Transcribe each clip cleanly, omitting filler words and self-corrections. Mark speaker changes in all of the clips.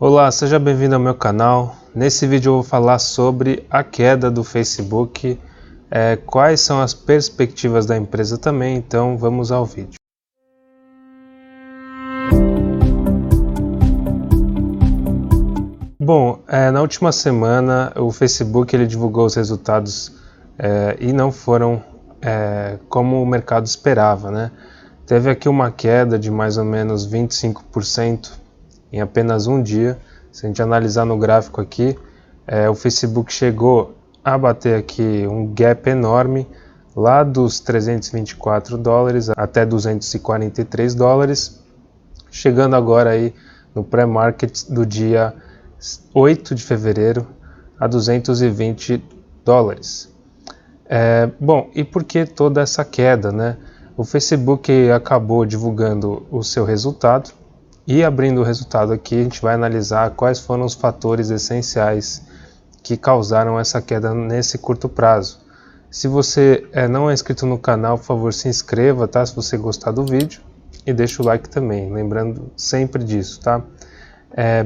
Speaker 1: Olá, seja bem-vindo ao meu canal. Nesse vídeo eu vou falar sobre a queda do Facebook, quais são as perspectivas da empresa também, então vamos ao vídeo. Bom, na última semana o Facebook ele divulgou os resultados e não foram como o mercado esperava, né? Teve aqui uma queda de mais ou menos 25% em apenas um dia. Se a gente analisar no gráfico aqui, o Facebook chegou a bater aqui um gap enorme, lá dos 324 dólares até 243 dólares, chegando agora aí no pré-market do dia 8 de fevereiro a 220 dólares. Bom, e por que toda essa queda, né? O Facebook acabou divulgando o seu resultado e abrindo o resultado aqui a gente vai analisar quais foram os fatores essenciais que causaram essa queda nesse curto prazo. Se você não é inscrito no canal, por favor se inscreva, tá? Se você gostar do vídeo e deixa o like também, lembrando sempre disso, tá?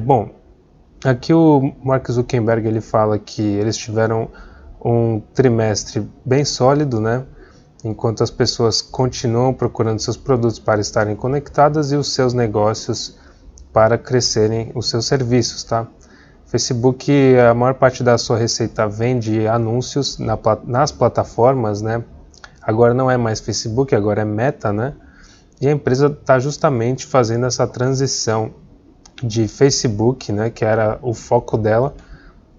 Speaker 1: Bom, aqui o Mark Zuckerberg ele fala que eles tiveram um trimestre bem sólido, né? Enquanto as pessoas continuam procurando seus produtos para estarem conectadas e os seus negócios para crescerem os seus serviços, tá? Facebook, a maior parte da sua receita vem de anúncios nas plataformas, né? Agora não é mais Facebook, agora é Meta, né? E a empresa está justamente fazendo essa transição de Facebook, né, que era o foco dela,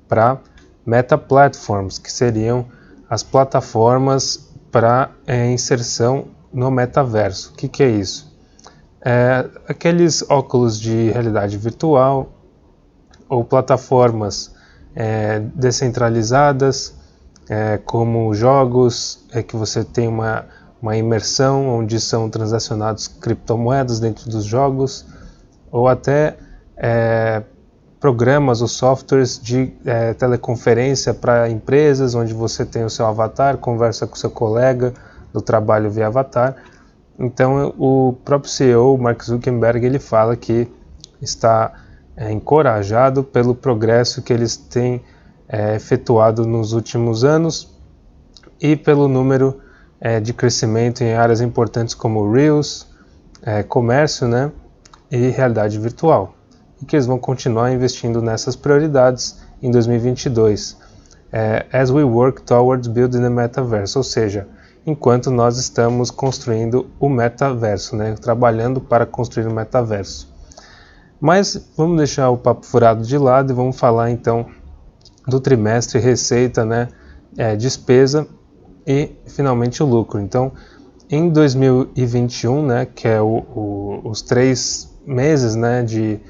Speaker 1: para Meta Platforms, que seriam as plataformas para inserção no metaverso. O que é isso? Aqueles óculos de realidade virtual ou plataformas descentralizadas, como jogos que você tem uma imersão onde são transacionados criptomoedas dentro dos jogos, ou até programas ou softwares de teleconferência para empresas, onde você tem o seu avatar, conversa com seu colega do trabalho via avatar. Então o próprio CEO, Mark Zuckerberg, ele fala que está encorajado pelo progresso que eles têm efetuado nos últimos anos e pelo número de crescimento em áreas importantes como Reels, comércio, né, e realidade virtual. E que eles vão continuar investindo nessas prioridades em 2022, as we work towards building the metaverse, ou seja, enquanto nós estamos construindo o metaverso, né, trabalhando para construir o metaverso. Mas vamos deixar o papo furado de lado e vamos falar então do trimestre, receita, né, despesa e finalmente o lucro. Então, em 2021, né, que é os 3 meses, né, de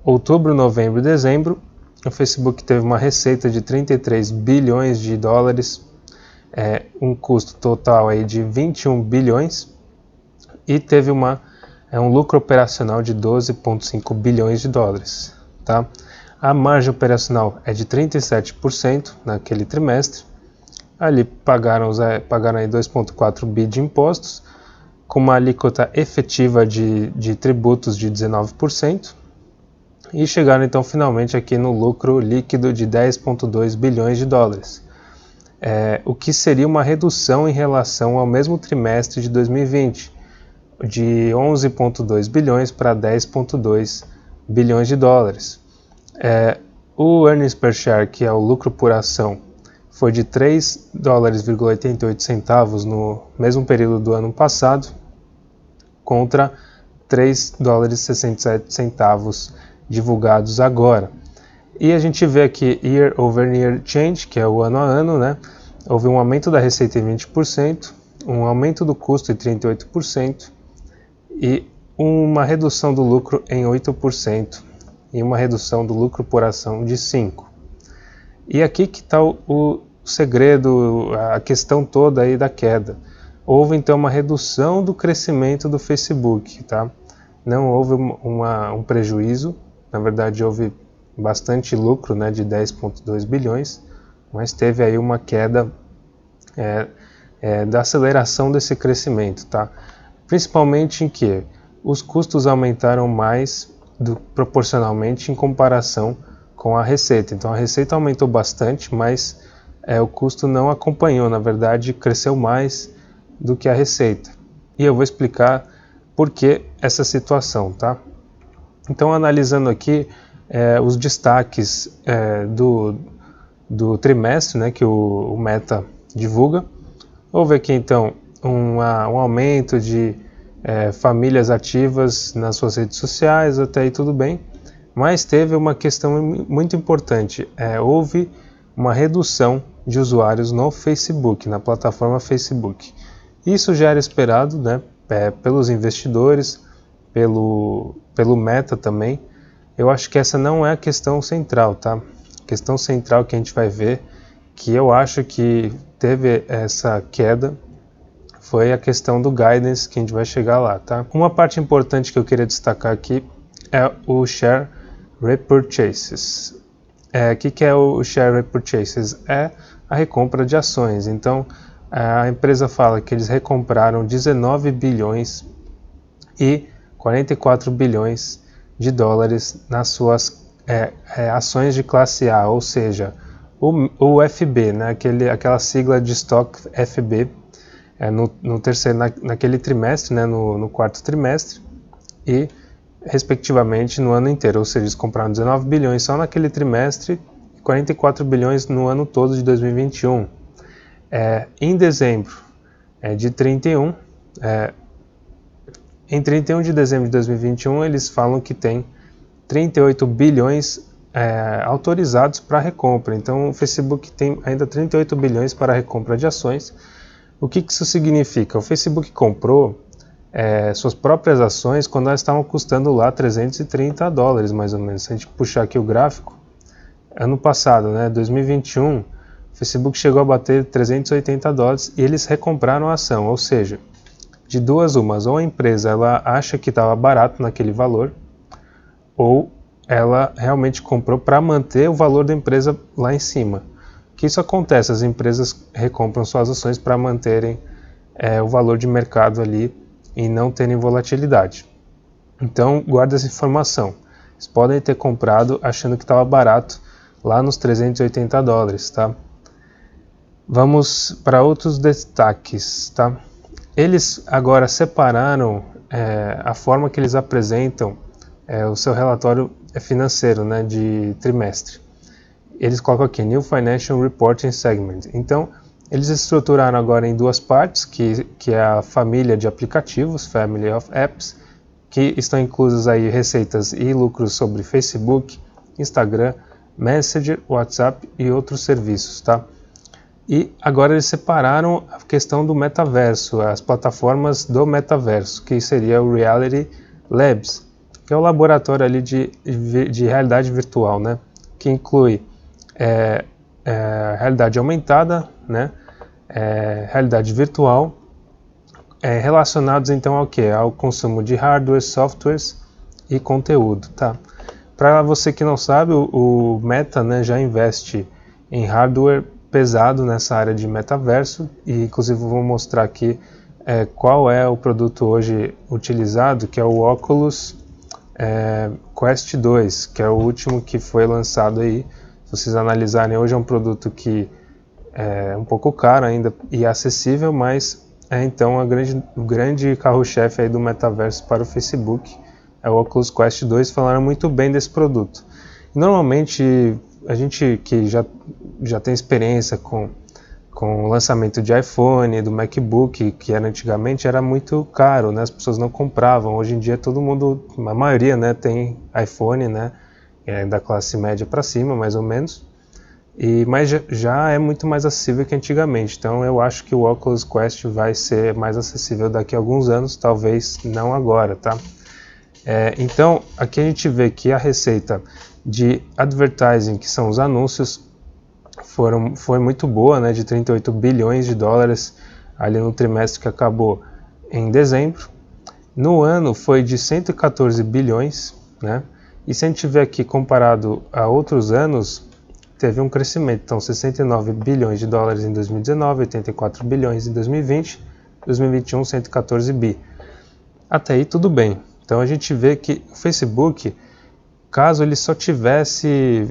Speaker 1: outubro, novembro e dezembro, o Facebook teve uma receita de 33 bilhões de dólares, um custo total aí de 21 bilhões e teve um lucro operacional de 12,5 bilhões de dólares. Tá? A margem operacional é de 37% naquele trimestre. Ali pagaram aí 2,4 bi de impostos, com uma alíquota efetiva de tributos de 19%. E chegaram então finalmente aqui no lucro líquido de 10,2 bilhões de dólares, o que seria uma redução em relação ao mesmo trimestre de 2020, de 11,2 bilhões para 10,2 bilhões de dólares. O earnings per share, que é o lucro por ação, foi de 3,88 dólares no mesmo período do ano passado, contra 3,67 dólares divulgados agora. E a gente vê aqui year over year change, que é o ano a ano, né? Houve um aumento da receita em 20%, um aumento do custo em 38% e uma redução do lucro em 8% e uma redução do lucro por ação de 5%. E aqui que está o segredo, a questão toda aí da queda. Houve então uma redução do crescimento do Facebook, tá? Não houve um prejuízo. Na verdade, houve bastante lucro, né, de 10,2 bilhões, mas teve aí uma queda da aceleração desse crescimento, tá? Principalmente em que os custos aumentaram mais proporcionalmente em comparação com a receita. Então a receita aumentou bastante, mas o custo não acompanhou, na verdade cresceu mais do que a receita. E eu vou explicar por que essa situação, tá? Então, analisando aqui os destaques do trimestre, né, que o Meta divulga, houve aqui então um aumento de famílias ativas nas suas redes sociais, até aí tudo bem, mas teve uma questão muito importante, houve uma redução de usuários no Facebook, na plataforma Facebook. Isso já era esperado, né, pelos investidores, pelo Meta também. Eu acho que essa não é a questão central, tá? A questão central que a gente vai ver, que eu acho que teve essa queda, foi a questão do guidance, que a gente vai chegar lá, tá? Uma parte importante que eu queria destacar aqui é o Share Repurchases. O que é o Share Repurchases? É a recompra de ações. Então, a empresa fala que eles recompraram 19 bilhões e 44 bilhões de dólares nas suas ações de classe A, ou seja, o FB, né, aquela sigla de estoque FB, naquele trimestre, né, no quarto trimestre, e respectivamente no ano inteiro, ou seja, eles compraram 19 bilhões só naquele trimestre e 44 bilhões no ano todo de 2021. Em dezembro de 31, em 31 de dezembro de 2021, eles falam que tem 38 bilhões autorizados para recompra. Então, o Facebook tem ainda 38 bilhões para recompra de ações. O que isso significa? O Facebook comprou suas próprias ações quando elas estavam custando lá 330 dólares, mais ou menos. Se a gente puxar aqui o gráfico, ano passado, né, 2021, o Facebook chegou a bater 380 dólares e eles recompraram a ação, ou seja, de duas umas, ou a empresa ela acha que estava barato naquele valor, ou ela realmente comprou para manter o valor da empresa lá em cima. Que isso acontece, as empresas recompram suas ações para manterem o valor de mercado ali e não terem volatilidade. Então, guarda essa informação. Eles podem ter comprado achando que estava barato lá nos 380 dólares, tá? Vamos para outros destaques, tá? Eles agora separaram a forma que eles apresentam o seu relatório financeiro, né, de trimestre. Eles colocam aqui New Financial Reporting Segment. Então, eles estruturaram agora em duas partes, que é a família de aplicativos, Family of Apps, que estão inclusas aí receitas e lucros sobre Facebook, Instagram, Messenger, WhatsApp e outros serviços, tá? E agora eles separaram a questão do metaverso, as plataformas do metaverso, que seria o Reality Labs, que é o laboratório ali de realidade virtual, né? Que inclui realidade aumentada, né? Realidade virtual, relacionados então ao que? Ao consumo de hardware, softwares e conteúdo, tá? Para você que não sabe, o Meta, né, já investe em hardware pesado nessa área de metaverso, e inclusive vou mostrar aqui qual é o produto hoje utilizado, que é o Oculus Quest 2, que é o último que foi lançado aí. Se vocês analisarem, hoje é um produto que é um pouco caro ainda e acessível, mas então o grande carro-chefe aí do metaverso para o Facebook é o Oculus Quest 2. Falaram muito bem desse produto. Normalmente a gente que já tem experiência com o lançamento de iPhone, do MacBook, que antigamente era muito caro, né? As pessoas não compravam. Hoje em dia todo mundo, a maioria, né, tem iPhone, né, da classe média para cima, mais ou menos. Mas já é muito mais acessível que antigamente. Então eu acho que o Oculus Quest vai ser mais acessível daqui a alguns anos, talvez não agora, tá? Então aqui a gente vê que a receita de advertising, que são os anúncios, foi muito boa, né, de 38 bilhões de dólares ali no trimestre que acabou em dezembro. No ano foi de 114 bilhões, né? E se a gente ver aqui comparado a outros anos, teve um crescimento. Então 69 bilhões de dólares em 2019, 84 bilhões em 2020, 2021 114 bi. Até aí tudo bem. Então a gente vê que o Facebook, caso ele só tivesse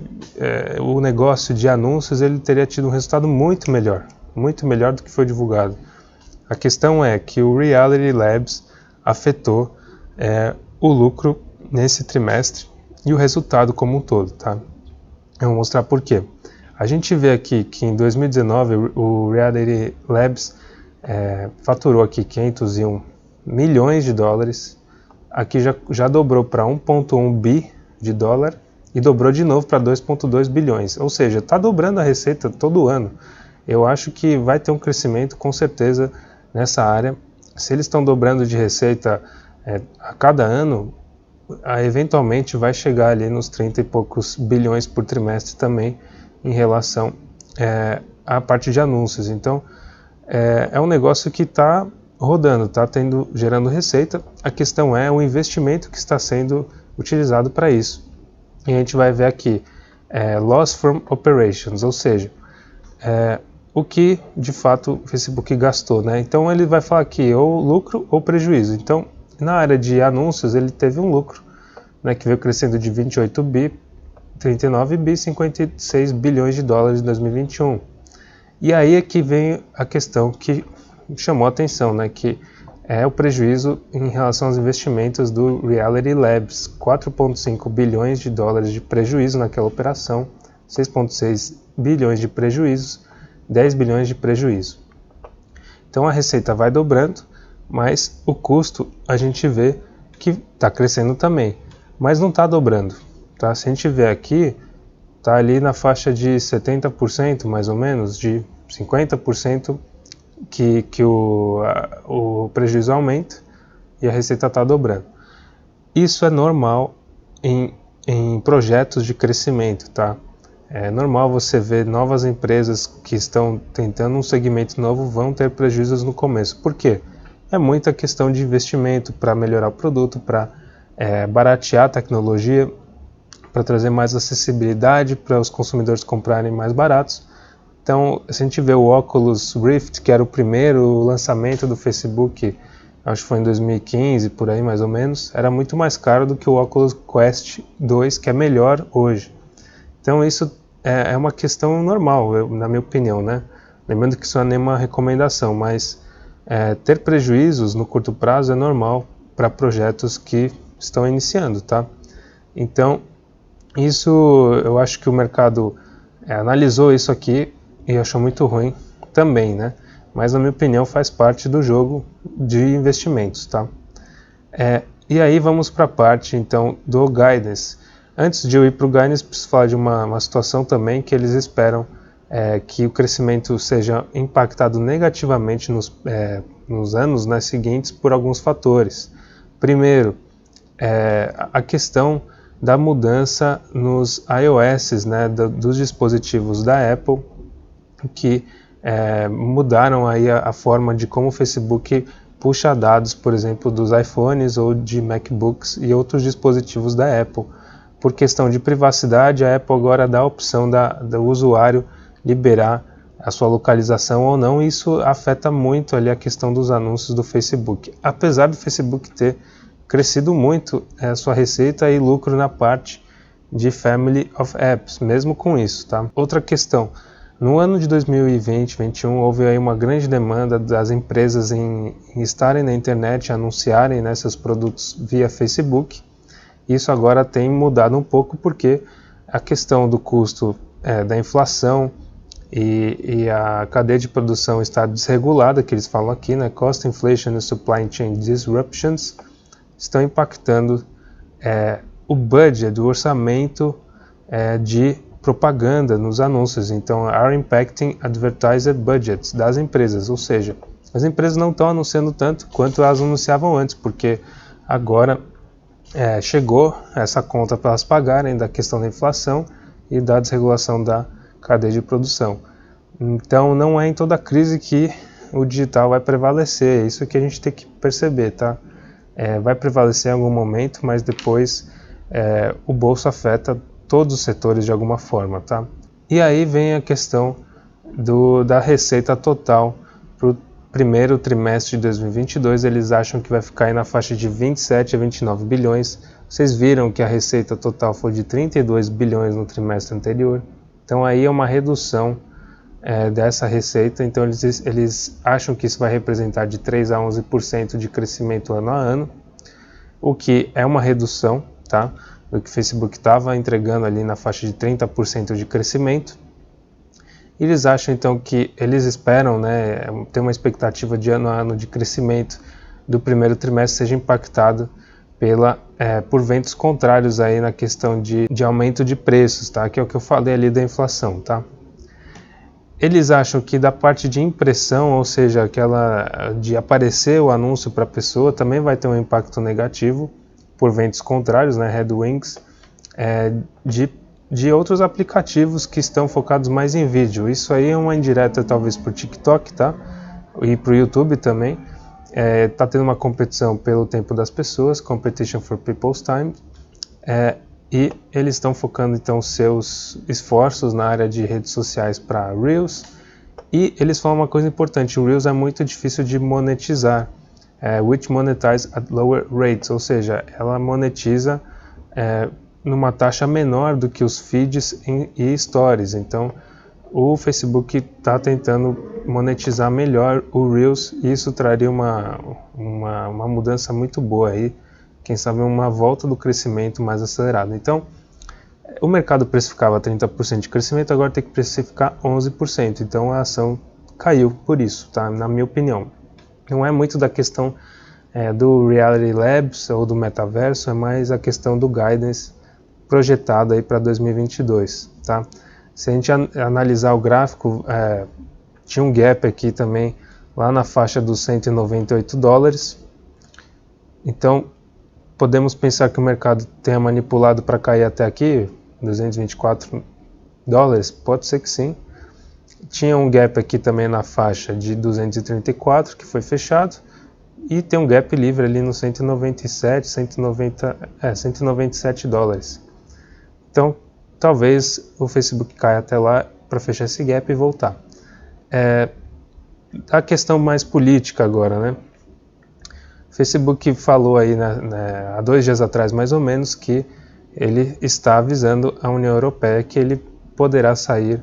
Speaker 1: o negócio de anúncios, ele teria tido um resultado muito melhor do que foi divulgado. A questão é que o Reality Labs afetou o lucro nesse trimestre e o resultado como um todo, tá? Eu vou mostrar por quê. A gente vê aqui que em 2019 o Reality Labs faturou aqui 501 milhões de dólares, aqui já dobrou para 1,1 bi de dólar e dobrou de novo para 2,2 bilhões, ou seja, está dobrando a receita todo ano. Eu acho que vai ter um crescimento com certeza nessa área. Se eles estão dobrando de receita a cada ano, eventualmente vai chegar ali nos 30 e poucos bilhões por trimestre também em relação à parte de anúncios. Então é um negócio que está rodando, está gerando receita. A questão é o investimento que está sendo utilizado para isso. E a gente vai ver aqui loss from operations, ou seja, o que de fato o Facebook gastou, né? Então ele vai falar aqui ou lucro ou prejuízo. Então na área de anúncios ele teve um lucro, né, que veio crescendo de 28 bi, 39 bi, 56 bilhões de dólares em 2021. E aí é que vem a questão que chamou a atenção, né, que é o prejuízo em relação aos investimentos do Reality Labs, 4,5 bilhões de dólares de prejuízo naquela operação, 6,6 bilhões de prejuízos, 10 bilhões de prejuízo. Então a receita vai dobrando, mas o custo a gente vê que está crescendo também, mas não está dobrando. Tá? Se a gente vê aqui, está ali na faixa de 70% mais ou menos, de 50% que o prejuízo aumenta e a receita está dobrando. Isso é normal em projetos de crescimento, tá? É normal você ver novas empresas que estão tentando um segmento novo vão ter prejuízos no começo. Por quê? É muita questão de investimento para melhorar o produto, para baratear a tecnologia, para trazer mais acessibilidade para os consumidores comprarem mais baratos. Então, se a gente vê o Oculus Rift, que era o primeiro lançamento do Facebook, acho que foi em 2015, por aí mais ou menos, era muito mais caro do que o Oculus Quest 2, que é melhor hoje. Então isso é uma questão normal, na minha opinião, né? Lembrando que isso não é nenhuma recomendação, mas ter prejuízos no curto prazo é normal para projetos que estão iniciando, tá? Então, isso eu acho que o mercado analisou isso aqui e achou muito ruim também, né? Mas na minha opinião faz parte do jogo de investimentos, tá? E aí vamos para a parte então do guidance. Antes de eu ir para o guidance, preciso falar de uma situação também que eles esperam que o crescimento seja impactado negativamente nos anos seguintes por alguns fatores. Primeiro, a questão da mudança nos iOS, né, dos dispositivos da Apple, que mudaram aí a forma de como o Facebook puxa dados, por exemplo, dos iPhones ou de MacBooks e outros dispositivos da Apple. Por questão de privacidade, a Apple agora dá a opção do usuário liberar a sua localização ou não, e isso afeta muito ali a questão dos anúncios do Facebook. Apesar do Facebook ter crescido muito a sua receita e lucro na parte de Family of Apps, mesmo com isso, tá? Outra questão, no ano de 2020-2021 houve aí uma grande demanda das empresas em estarem na internet, anunciarem seus produtos via Facebook. Isso agora tem mudado um pouco porque a questão do custo da inflação e a cadeia de produção está desregulada, que eles falam aqui, né? Cost inflation and supply chain disruptions estão impactando o budget, o orçamento de propaganda nos anúncios. Então, are impacting advertiser budgets das empresas, ou seja, as empresas não estão anunciando tanto quanto elas anunciavam antes, porque agora chegou essa conta para elas pagarem da questão da inflação e da desregulação da cadeia de produção. Então não é em toda crise que o digital vai prevalecer, é isso que a gente tem que perceber, tá? Vai prevalecer em algum momento, mas depois o bolso afeta todos os setores de alguma forma, tá? E aí vem a questão da receita total para o primeiro trimestre de 2022 eles acham que vai ficar aí na faixa de 27 a 29 bilhões. Vocês viram que a receita total foi de 32 bilhões no trimestre anterior. Então aí é uma redução dessa receita. Então eles acham que isso vai representar de 3 a 11% de crescimento ano a ano, o que é uma redução, tá? Do que o Facebook estava entregando ali na faixa de 30% de crescimento. Eles acham então que eles esperam, né, ter uma expectativa de ano a ano de crescimento do primeiro trimestre seja impactado por ventos contrários aí na questão de aumento de preços, tá? Que é o que eu falei ali da inflação, tá? Eles acham que da parte de impressão, ou seja, aquela de aparecer o anúncio para a pessoa, também vai ter um impacto negativo por ventos contrários, né, headwinds, de outros aplicativos que estão focados mais em vídeo. Isso aí é uma indireta talvez para o TikTok, tá? E para o YouTube também. Tá tendo uma competição pelo tempo das pessoas, competition for people's time, e eles estão focando então seus esforços na área de redes sociais para Reels. E eles falam uma coisa importante: o Reels é muito difícil de monetizar, which monetize at lower rates, ou seja, ela monetiza numa taxa menor do que os feeds e stories. Então o Facebook está tentando monetizar melhor o Reels, e isso traria uma mudança muito boa aí, quem sabe uma volta do crescimento mais acelerado. Então o mercado precificava 30% de crescimento, agora tem que precificar 11%, então a ação caiu por isso, tá? Na minha opinião. Não é muito da questão do Reality Labs ou do metaverso, é mais a questão do guidance projetado aí para 2022, tá? Se a gente analisar o gráfico, tinha um gap aqui também lá na faixa dos 198 dólares. Então podemos pensar que o mercado tenha manipulado para cair até aqui, 224 dólares, pode ser que sim. Tinha um gap aqui também na faixa de 234 que foi fechado, e tem um gap livre ali no 197 dólares. Então, talvez o Facebook caia até lá para fechar esse gap e voltar. A questão mais política agora, né? O Facebook falou aí há 2 dias atrás, mais ou menos, que ele está avisando a União Europeia que ele poderá sair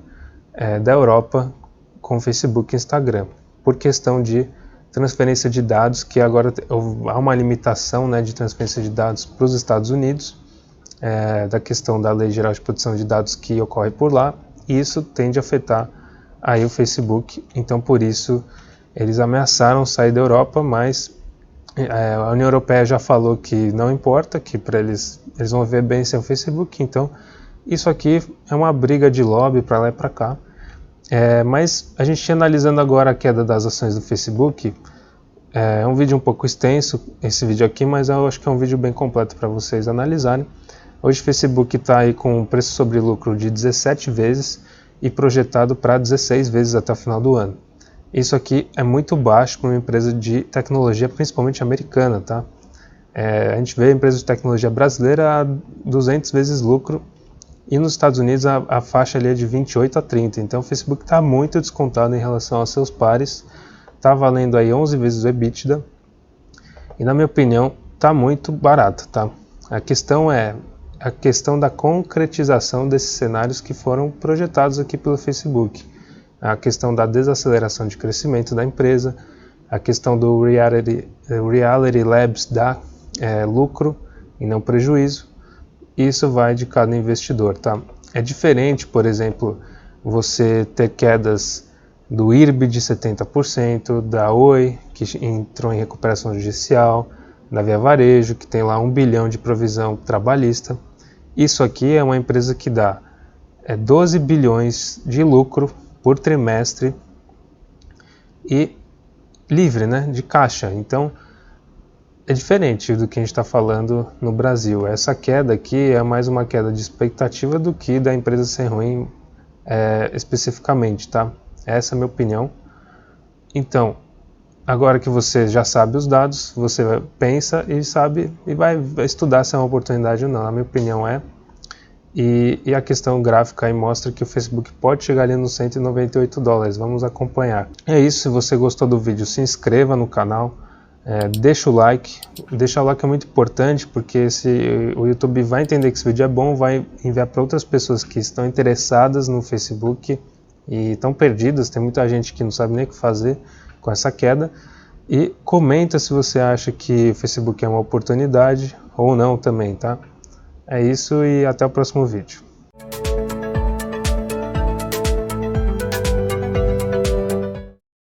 Speaker 1: da Europa com o Facebook e Instagram, por questão de transferência de dados, que agora há uma limitação, né, de transferência de dados para os Estados Unidos, da questão da Lei Geral de Proteção de Dados que ocorre por lá, e isso tende a afetar aí o Facebook. Então por isso eles ameaçaram sair da Europa, mas a União Europeia já falou que não importa, que para eles vão ver bem sem o Facebook. Então isso aqui é uma briga de lobby para lá e para cá. Mas a gente analisando agora a queda das ações do Facebook, é um vídeo um pouco extenso esse vídeo aqui, mas eu acho que é um vídeo bem completo para vocês analisarem. Hoje o Facebook está aí com um preço sobre lucro de 17 vezes e projetado para 16 vezes até o final do ano. Isso aqui é muito baixo para uma empresa de tecnologia, principalmente americana, tá? A gente vê a empresa de tecnologia brasileira a 200 vezes lucro, e nos Estados Unidos a faixa ali é de 28 a 30. Então o Facebook está muito descontado em relação aos seus pares, está valendo aí 11 vezes o EBITDA, e na minha opinião está muito barato, tá? A questão é a questão da concretização desses cenários que foram projetados aqui pelo Facebook. A questão da desaceleração de crescimento da empresa, a questão do Reality Labs dar lucro e não prejuízo. Isso vai de cada investidor, tá? É diferente, por exemplo, você ter quedas do IRB de 70%, da Oi, que entrou em recuperação judicial, da Via Varejo, que tem lá 1 bilhão de provisão trabalhista. Isso aqui é uma empresa que dá 12 bilhões de lucro por trimestre e livre, né, de caixa. Então é diferente do que a gente está falando no Brasil. Essa queda aqui é mais uma queda de expectativa do que da empresa ser ruim especificamente, tá? Essa é a minha opinião. Então, agora que você já sabe os dados, você pensa e sabe e vai estudar se é uma oportunidade ou não. A minha opinião E a questão gráfica aí mostra que o Facebook pode chegar ali nos 198 dólares. Vamos acompanhar. É isso, se você gostou do vídeo, se inscreva no canal, deixa o like. Deixar o like é muito importante, porque o YouTube vai entender que esse vídeo é bom, vai enviar para outras pessoas que estão interessadas no Facebook e estão perdidas. Tem muita gente que não sabe nem o que fazer com essa queda. E comenta se você acha que o Facebook é uma oportunidade ou não também, tá? É isso e até o próximo vídeo.